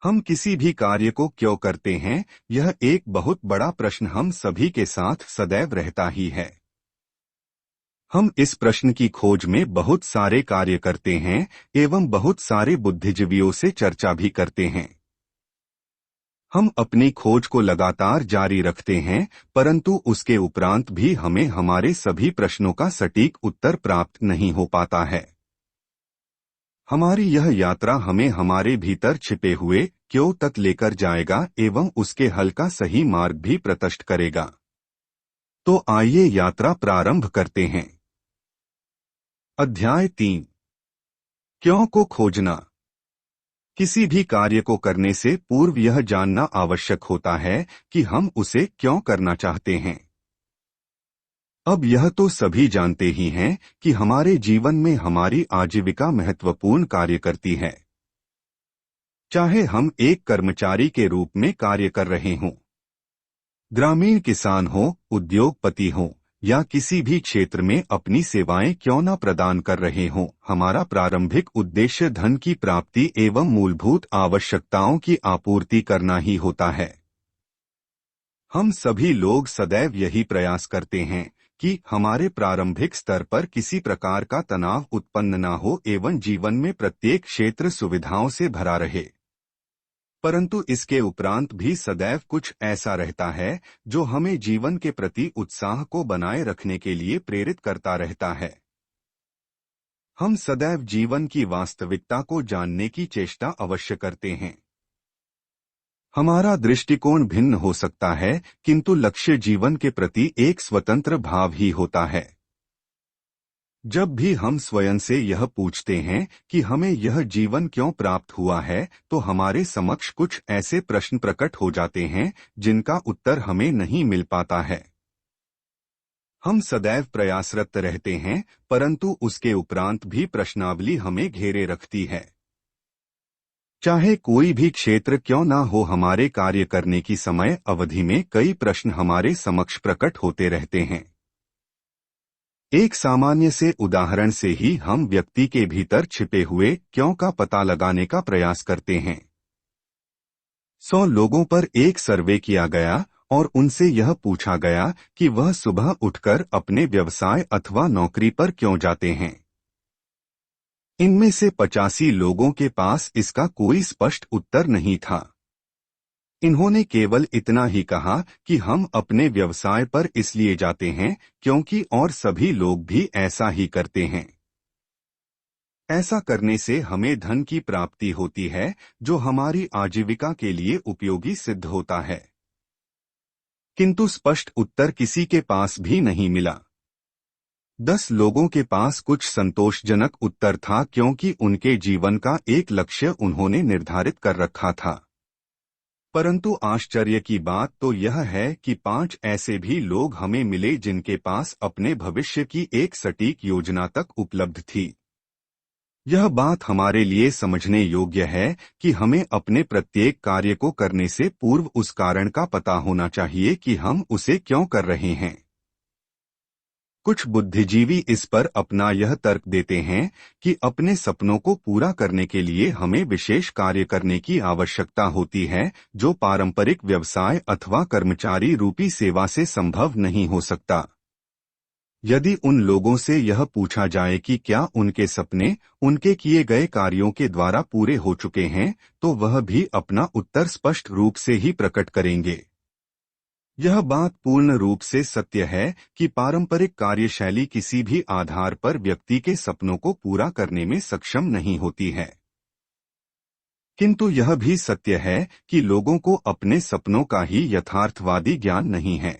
हम किसी भी कार्य को क्यों करते हैं, यह एक बहुत बड़ा प्रश्न हम सभी के साथ सदैव रहता ही है। हम इस प्रश्न की खोज में बहुत सारे कार्य करते हैं एवं बहुत सारे बुद्धिजीवियों से चर्चा भी करते हैं। हम अपनी खोज को लगातार जारी रखते हैं, परंतु उसके उपरांत भी हमें हमारे सभी प्रश्नों का सटीक उत्तर प्राप्त नहीं हो पाता है। हमारी यह यात्रा हमें हमारे भीतर छिपे हुए क्यों तक लेकर जाएगा एवं उसके हल का सही मार्ग भी प्रशस्त करेगा। तो आइए यात्रा प्रारंभ करते हैं। अध्याय 3, क्यों को खोजना। किसी भी कार्य को करने से पूर्व यह जानना आवश्यक होता है कि हम उसे क्यों करना चाहते हैं। अब यह तो सभी जानते ही हैं कि हमारे जीवन में हमारी आजीविका महत्वपूर्ण कार्य करती है। चाहे हम एक कर्मचारी के रूप में कार्य कर रहे हों, ग्रामीण किसान हो, उद्योगपति हो, या किसी भी क्षेत्र में अपनी सेवाएं क्यों न प्रदान कर रहे हों, हमारा प्रारंभिक उद्देश्य धन की प्राप्ति एवं मूलभूत आवश्यकताओं की आपूर्ति करना ही होता है। हम सभी लोग सदैव यही प्रयास करते हैं कि हमारे प्रारंभिक स्तर पर किसी प्रकार का तनाव उत्पन्न न हो एवं जीवन में प्रत्येक क्षेत्र सुविधाओं से भरा रहे। परंतु इसके उपरांत भी सदैव कुछ ऐसा रहता है जो हमें जीवन के प्रति उत्साह को बनाए रखने के लिए प्रेरित करता रहता है। हम सदैव जीवन की वास्तविकता को जानने की चेष्टा अवश्य करते हैं। हमारा दृष्टिकोण भिन्न हो सकता है, किंतु लक्ष्य जीवन के प्रति एक स्वतंत्र भाव ही होता है। जब भी हम स्वयं से यह पूछते हैं कि हमें यह जीवन क्यों प्राप्त हुआ है, तो हमारे समक्ष कुछ ऐसे प्रश्न प्रकट हो जाते हैं जिनका उत्तर हमें नहीं मिल पाता है। हम सदैव प्रयासरत रहते हैं, परंतु उसके उपरांत भी प्रश्नावली हमें घेरे रखती है। चाहे कोई भी क्षेत्र क्यों ना हो, हमारे कार्य करने की समय अवधि में कई प्रश्न हमारे समक्ष प्रकट होते रहते हैं। एक सामान्य से उदाहरण से ही हम व्यक्ति के भीतर छिपे हुए क्यों का पता लगाने का प्रयास करते हैं। 100 लोगों पर एक सर्वे किया गया और उनसे यह पूछा गया कि वह सुबह उठकर अपने व्यवसाय अथवा नौकरी पर क्यों जाते हैं। इनमें से 85 लोगों के पास इसका कोई स्पष्ट उत्तर नहीं था। इन्होंने केवल इतना ही कहा कि हम अपने व्यवसाय पर इसलिए जाते हैं क्योंकि और सभी लोग भी ऐसा ही करते हैं। ऐसा करने से हमें धन की प्राप्ति होती है जो हमारी आजीविका के लिए उपयोगी सिद्ध होता है। किंतु स्पष्ट उत्तर किसी के पास भी नहीं मिला। 10 लोगों के पास कुछ संतोषजनक उत्तर था क्योंकि उनके जीवन का एक लक्ष्य उन्होंने निर्धारित कर रखा था। परंतु आश्चर्य की बात तो यह है कि 5 ऐसे भी लोग हमें मिले जिनके पास अपने भविष्य की एक सटीक योजना तक उपलब्ध थी। यह बात हमारे लिए समझने योग्य है कि हमें अपने प्रत्येक कार्य को करने से पूर्व उस कारण का पता होना चाहिए कि हम उसे क्यों कर रहे हैं। कुछ बुद्धिजीवी इस पर अपना यह तर्क देते हैं कि अपने सपनों को पूरा करने के लिए हमें विशेष कार्य करने की आवश्यकता होती है जो पारंपरिक व्यवसाय अथवा कर्मचारी रूपी सेवा से संभव नहीं हो सकता। यदि उन लोगों से यह पूछा जाए कि क्या उनके सपने उनके किए गए कार्यों के द्वारा पूरे हो चुके हैं, तो वह भी अपना उत्तर स्पष्ट रूप से ही प्रकट करेंगे। यह बात पूर्ण रूप से सत्य है कि पारंपरिक कार्यशैली किसी भी आधार पर व्यक्ति के सपनों को पूरा करने में सक्षम नहीं होती है। किंतु यह भी सत्य है कि लोगों को अपने सपनों का ही यथार्थवादी ज्ञान नहीं है।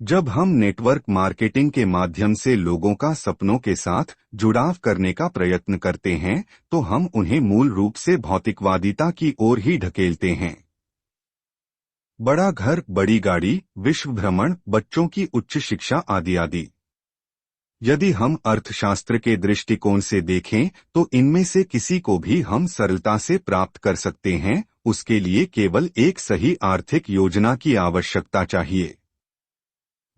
जब हम नेटवर्क मार्केटिंग के माध्यम से लोगों का सपनों के साथ जुड़ाव करने का प्रयत्न करते हैं, तो हम उन्हें मूल रूप से भौतिकवादिता की ओर ही ढकेलते हैं। बड़ा घर, बड़ी गाड़ी, विश्व भ्रमण, बच्चों की उच्च शिक्षा आदि आदि। यदि हम अर्थशास्त्र के दृष्टिकोण से देखें तो इनमें से किसी को भी हम सरलता से प्राप्त कर सकते हैं, उसके लिए केवल एक सही आर्थिक योजना की आवश्यकता चाहिए।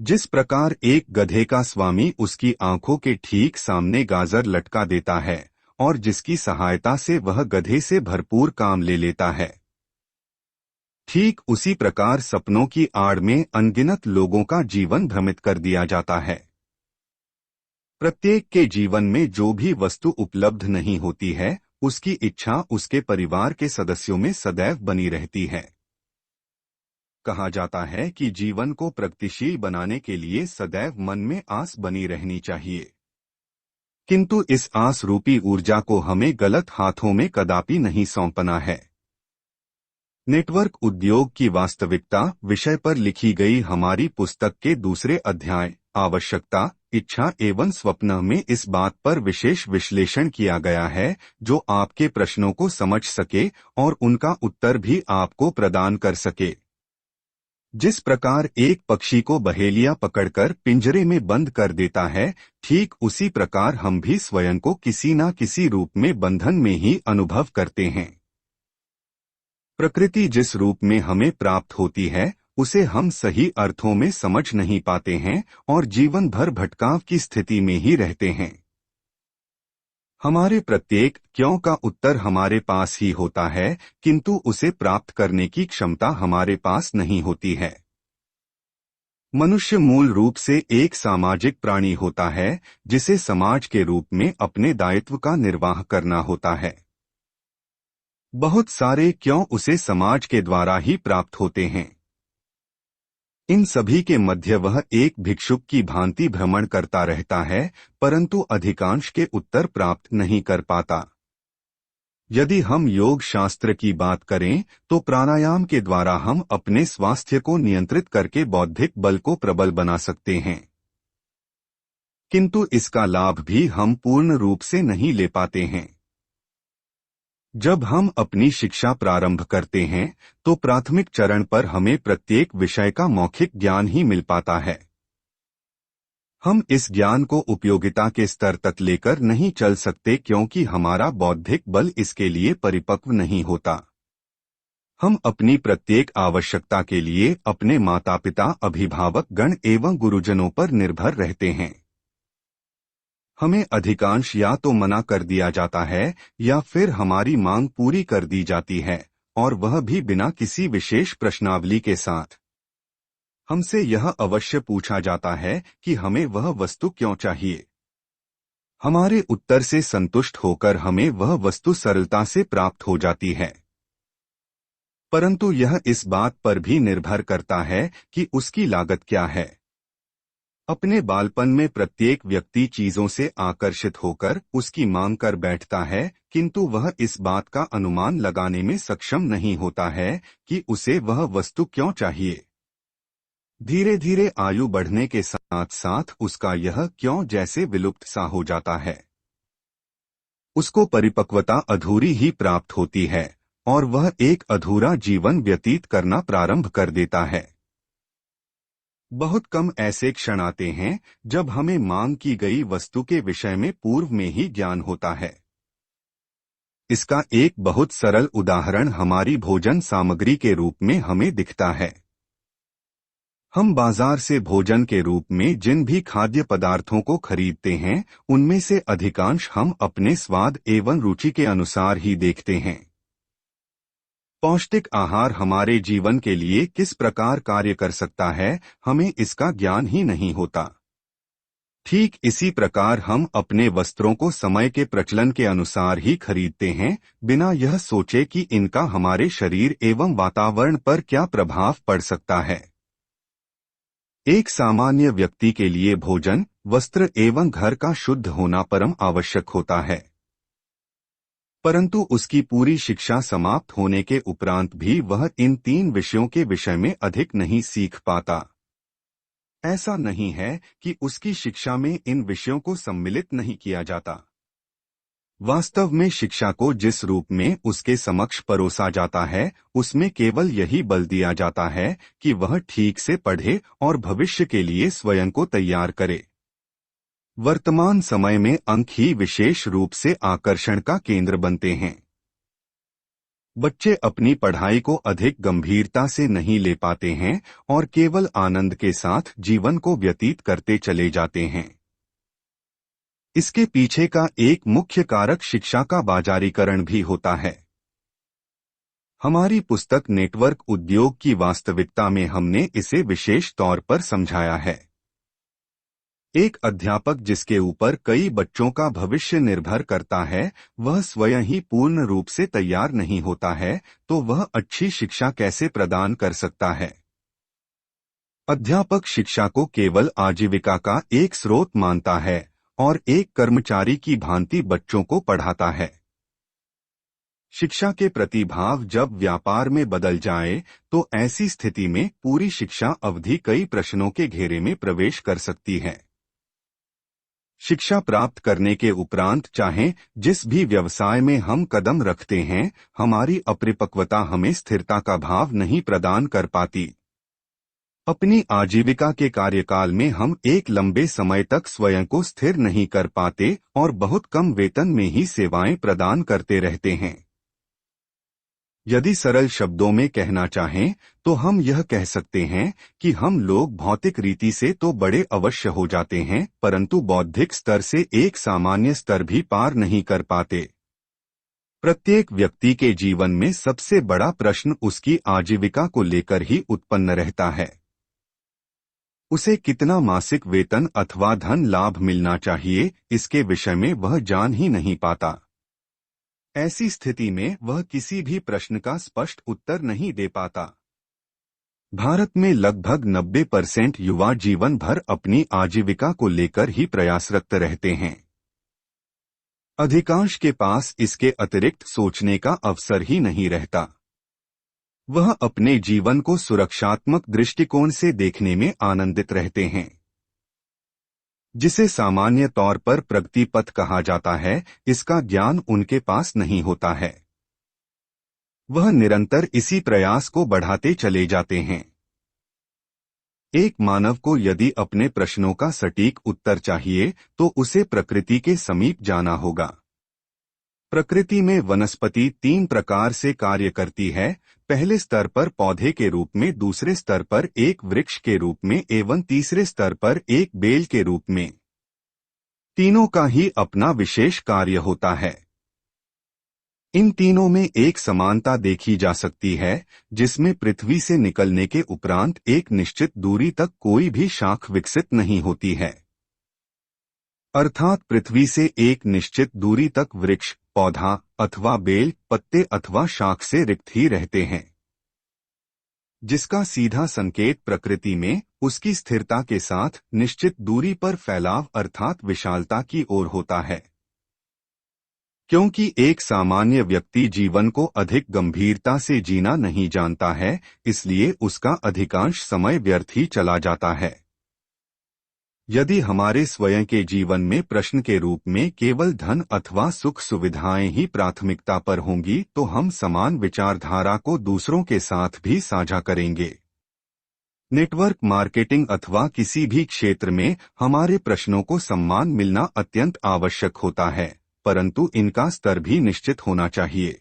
जिस प्रकार एक गधे का स्वामी उसकी आंखों के ठीक सामने गाजर लटका देता है और जिसकी सहायता से वह गधे से भरपूर काम ले लेता है। ठीक उसी प्रकार सपनों की आड़ में अनगिनत लोगों का जीवन भ्रमित कर दिया जाता है। प्रत्येक के जीवन में जो भी वस्तु उपलब्ध नहीं होती है, उसकी इच्छा उसके परिवार के सदस्यों में सदैव बनी रहती है। कहा जाता है कि जीवन को प्रगतिशील बनाने के लिए सदैव मन में आस बनी रहनी चाहिए, किंतु इस आस रूपी ऊर्जा को हमें गलत हाथों में कदापि नहीं सौंपना है। नेटवर्क उद्योग की वास्तविकता विषय पर लिखी गई हमारी पुस्तक के दूसरे अध्याय आवश्यकता, इच्छा एवं स्वप्न में इस बात पर विशेष विश्लेषण किया गया है जो आपके प्रश्नों को समझ सके और उनका उत्तर भी आपको प्रदान कर सके। जिस प्रकार एक पक्षी को बहेलिया पकड़कर पिंजरे में बंद कर देता है, ठीक उसी प्रकार हम भी स्वयं को किसी न किसी रूप में बंधन में ही अनुभव करते हैं। प्रकृति जिस रूप में हमें प्राप्त होती है, उसे हम सही अर्थों में समझ नहीं पाते हैं और जीवन भर भटकाव की स्थिति में ही रहते हैं। हमारे प्रत्येक क्यों का उत्तर हमारे पास ही होता है, किंतु उसे प्राप्त करने की क्षमता हमारे पास नहीं होती है। मनुष्य मूल रूप से एक सामाजिक प्राणी होता है, जिसे समाज के रूप में अपने दायित्व का निर्वाह करना होता है। बहुत सारे क्यों उसे समाज के द्वारा ही प्राप्त होते हैं। इन सभी के मध्य वह एक भिक्षुक की भांति भ्रमण करता रहता है, परंतु अधिकांश के उत्तर प्राप्त नहीं कर पाता। यदि हम योग शास्त्र की बात करें तो प्राणायाम के द्वारा हम अपने स्वास्थ्य को नियंत्रित करके बौद्धिक बल को प्रबल बना सकते हैं, किंतु इसका लाभ भी हम पूर्ण रूप से नहीं ले पाते हैं। जब हम अपनी शिक्षा प्रारंभ करते हैं तो प्राथमिक चरण पर हमें प्रत्येक विषय का मौखिक ज्ञान ही मिल पाता है। हम इस ज्ञान को उपयोगिता के स्तर तक लेकर नहीं चल सकते क्योंकि हमारा बौद्धिक बल इसके लिए परिपक्व नहीं होता। हम अपनी प्रत्येक आवश्यकता के लिए अपने माता पिता, अभिभावक गण एवं गुरुजनों पर निर्भर रहते हैं। हमें अधिकांश या तो मना कर दिया जाता है या फिर हमारी मांग पूरी कर दी जाती है, और वह भी बिना किसी विशेष प्रश्नावली के साथ। हमसे यह अवश्य पूछा जाता है कि हमें वह वस्तु क्यों चाहिए। हमारे उत्तर से संतुष्ट होकर हमें वह वस्तु सरलता से प्राप्त हो जाती है, परंतु यह इस बात पर भी निर्भर करता है कि उसकी लागत क्या है। अपने बालपन में प्रत्येक व्यक्ति चीजों से आकर्षित होकर उसकी मांग कर बैठता है, किंतु वह इस बात का अनुमान लगाने में सक्षम नहीं होता है कि उसे वह वस्तु क्यों चाहिए। धीरे धीरे आयु बढ़ने के साथ साथ उसका यह क्यों जैसे विलुप्त सा हो जाता है। उसको परिपक्वता अधूरी ही प्राप्त होती है और वह एक अधूरा जीवन व्यतीत करना प्रारंभ कर देता है। बहुत कम ऐसे क्षण आते हैं जब हमें मांग की गई वस्तु के विषय में पूर्व में ही ज्ञान होता है। इसका एक बहुत सरल उदाहरण हमारी भोजन सामग्री के रूप में हमें दिखता है। हम बाजार से भोजन के रूप में जिन भी खाद्य पदार्थों को खरीदते हैं, उनमें से अधिकांश हम अपने स्वाद एवं रुचि के अनुसार ही देखते हैं। पौष्टिक आहार हमारे जीवन के लिए किस प्रकार कार्य कर सकता है, हमें इसका ज्ञान ही नहीं होता। ठीक इसी प्रकार हम अपने वस्त्रों को समय के प्रचलन के अनुसार ही खरीदते हैं, बिना यह सोचे कि इनका हमारे शरीर एवं वातावरण पर क्या प्रभाव पड़ सकता है। एक सामान्य व्यक्ति के लिए भोजन, वस्त्र एवं घर का शुद्ध होना परम आवश्यक होता है, परंतु उसकी पूरी शिक्षा समाप्त होने के उपरांत भी वह इन तीन विषयों के विषय में अधिक नहीं सीख पाता। ऐसा नहीं है कि उसकी शिक्षा में इन विषयों को सम्मिलित नहीं किया जाता। वास्तव में शिक्षा को जिस रूप में उसके समक्ष परोसा जाता है, उसमें केवल यही बल दिया जाता है कि वह ठीक से पढ़े और भविष्य के लिए स्वयं को तैयार करे। वर्तमान समय में अंक ही विशेष रूप से आकर्षण का केंद्र बनते हैं। बच्चे अपनी पढ़ाई को अधिक गंभीरता से नहीं ले पाते हैं और केवल आनंद के साथ जीवन को व्यतीत करते चले जाते हैं। इसके पीछे का एक मुख्य कारक शिक्षा का बाजारीकरण भी होता है। हमारी पुस्तक नेटवर्क उद्योग की वास्तविकता में हमने इसे विशेष तौर पर समझाया है। एक अध्यापक जिसके ऊपर कई बच्चों का भविष्य निर्भर करता है, वह स्वयं ही पूर्ण रूप से तैयार नहीं होता है, तो वह अच्छी शिक्षा कैसे प्रदान कर सकता है? अध्यापक शिक्षा को केवल आजीविका का एक स्रोत मानता है और एक कर्मचारी की भांति बच्चों को पढ़ाता है। शिक्षा के प्रतिभाव जब व्यापार में बदल जाए, तो ऐसी स्थिति में पूरी शिक्षा अवधि कई प्रश्नों के घेरे में प्रवेश कर सकती है। शिक्षा प्राप्त करने के उपरांत चाहे जिस भी व्यवसाय में हम कदम रखते हैं, हमारी अपरिपक्वता हमें स्थिरता का भाव नहीं प्रदान कर पाती। अपनी आजीविका के कार्यकाल में हम एक लंबे समय तक स्वयं को स्थिर नहीं कर पाते और बहुत कम वेतन में ही सेवाएं प्रदान करते रहते हैं। यदि सरल शब्दों में कहना चाहें, तो हम यह कह सकते हैं कि हम लोग भौतिक रीति से तो बड़े अवश्य हो जाते हैं, परंतु बौद्धिक स्तर से एक सामान्य स्तर भी पार नहीं कर पाते। प्रत्येक व्यक्ति के जीवन में सबसे बड़ा प्रश्न उसकी आजीविका को लेकर ही उत्पन्न रहता है। उसे कितना मासिक वेतन अथवा धन लाभ मिलना चाहिए, इसके विषय में वह जान ही नहीं पाता। ऐसी स्थिति में वह किसी भी प्रश्न का स्पष्ट उत्तर नहीं दे पाता। भारत में लगभग 90% युवा जीवन भर अपनी आजीविका को लेकर ही प्रयासरत रहते हैं। अधिकांश के पास इसके अतिरिक्त सोचने का अवसर ही नहीं रहता। वह अपने जीवन को सुरक्षात्मक दृष्टिकोण से देखने में आनंदित रहते हैं, जिसे सामान्य तौर पर प्रगति पथ कहा जाता है। इसका ज्ञान उनके पास नहीं होता है। वह निरंतर इसी प्रयास को बढ़ाते चले जाते हैं। एक मानव को यदि अपने प्रश्नों का सटीक उत्तर चाहिए, तो उसे प्रकृति के समीप जाना होगा। प्रकृति में वनस्पति 3 प्रकार से कार्य करती है, पहले स्तर पर पौधे के रूप में, दूसरे स्तर पर एक वृक्ष के रूप में एवं तीसरे स्तर पर एक बेल के रूप में। तीनों का ही अपना विशेष कार्य होता है। इन तीनों में एक समानता देखी जा सकती है, जिसमें पृथ्वी से निकलने के उपरांत एक निश्चित दूरी तक कोई भी शाख विकसित नहीं होती है। अर्थात पृथ्वी से एक निश्चित दूरी तक वृक्ष, पौधा अथवा बेल, पत्ते अथवा शाख से रिक्त ही रहते हैं, जिसका सीधा संकेत प्रकृति में उसकी स्थिरता के साथ निश्चित दूरी पर फैलाव अर्थात विशालता की ओर होता है। क्योंकि एक सामान्य व्यक्ति जीवन को अधिक गंभीरता से जीना नहीं जानता है, इसलिए उसका अधिकांश समय व्यर्थ ही चला जाता है। यदि हमारे स्वयं के जीवन में प्रश्न के रूप में केवल धन अथवा सुख सुविधाएं ही प्राथमिकता पर होंगी, तो हम समान विचारधारा को दूसरों के साथ भी साझा करेंगे। नेटवर्क मार्केटिंग अथवा किसी भी क्षेत्र में हमारे प्रश्नों को सम्मान मिलना अत्यंत आवश्यक होता है, परंतु इनका स्तर भी निश्चित होना चाहिए।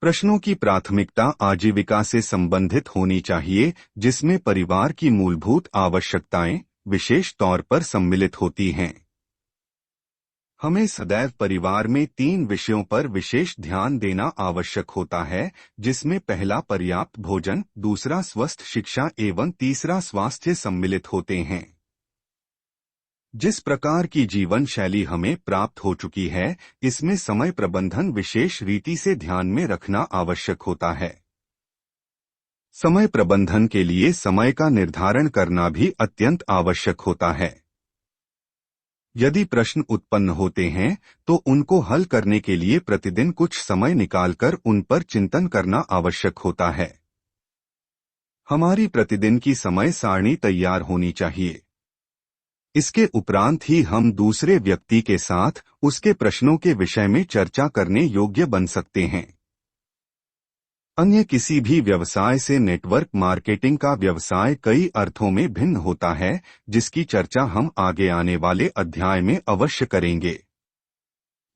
प्रश्नों की प्राथमिकता आजीविका से संबंधित होनी चाहिए, जिसमें परिवार की मूलभूत आवश्यकताएं विशेष तौर पर सम्मिलित होती हैं। हमें सदैव परिवार में 3 विषयों पर विशेष ध्यान देना आवश्यक होता है, जिसमें पहला पर्याप्त भोजन, दूसरा स्वस्थ शिक्षा एवं तीसरा स्वास्थ्य सम्मिलित होते हैं। जिस प्रकार की जीवन शैली हमें प्राप्त हो चुकी है, इसमें समय प्रबंधन विशेष रीति से ध्यान में रखना आवश्यक होता है। समय प्रबंधन के लिए समय का निर्धारण करना भी अत्यंत आवश्यक होता है। यदि प्रश्न उत्पन्न होते हैं, तो उनको हल करने के लिए प्रतिदिन कुछ समय निकालकर उन पर चिंतन करना आवश्यक होता है। हमारी प्रतिदिन की समय सारणी तैयार होनी चाहिए। इसके उपरांत ही हम दूसरे व्यक्ति के साथ उसके प्रश्नों के विषय में चर्चा करने योग्य बन सकते हैं। अन्य किसी भी व्यवसाय से नेटवर्क मार्केटिंग का व्यवसाय कई अर्थों में भिन्न होता है, जिसकी चर्चा हम आगे आने वाले अध्याय में अवश्य करेंगे।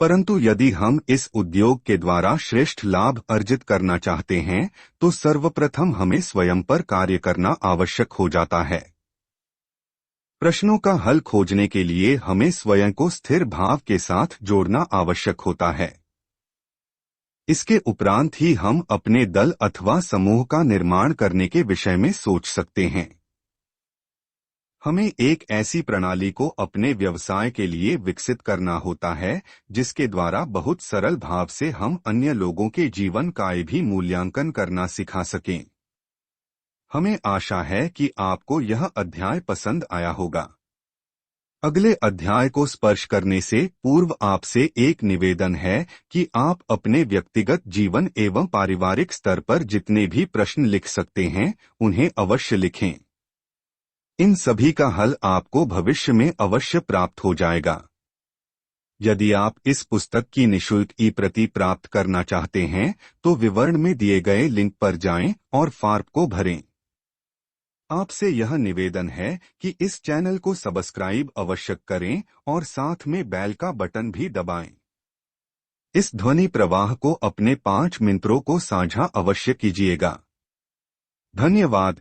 परंतु यदि हम इस उद्योग के द्वारा श्रेष्ठ लाभ अर्जित करना चाहते हैं, तो सर्वप्रथम हमें स्वयं पर कार्य करना आवश्यक हो जाता है। प्रश्नों का हल खोजने के लिए हमें स्वयं को स्थिर भाव के साथ जोड़ना आवश्यक होता है। इसके उपरांत ही हम अपने दल अथवा समूह का निर्माण करने के विषय में सोच सकते हैं। हमें एक ऐसी प्रणाली को अपने व्यवसाय के लिए विकसित करना होता है जिसके द्वारा बहुत सरल भाव से हम अन्य लोगों के जीवन का भी मूल्यांकन करना सिखा सकें। हमें आशा है कि आपको यह अध्याय पसंद आया होगा। अगले अध्याय को स्पर्श करने से पूर्व आपसे एक निवेदन है कि आप अपने व्यक्तिगत जीवन एवं पारिवारिक स्तर पर जितने भी प्रश्न लिख सकते हैं उन्हें अवश्य लिखें। इन सभी का हल आपको भविष्य में अवश्य प्राप्त हो जाएगा। यदि आप इस पुस्तक की निःशुल्क ई-प्रति प्राप्त करना चाहते हैं तो विवरण में दिए गए लिंक पर जाएं और फॉर्म को भरें। आपसे यह निवेदन है कि इस चैनल को सब्सक्राइब अवश्य करें और साथ में बेल का बटन भी दबाएं। इस ध्वनि प्रवाह को अपने 5 मित्रों को साझा अवश्य कीजिएगा। धन्यवाद।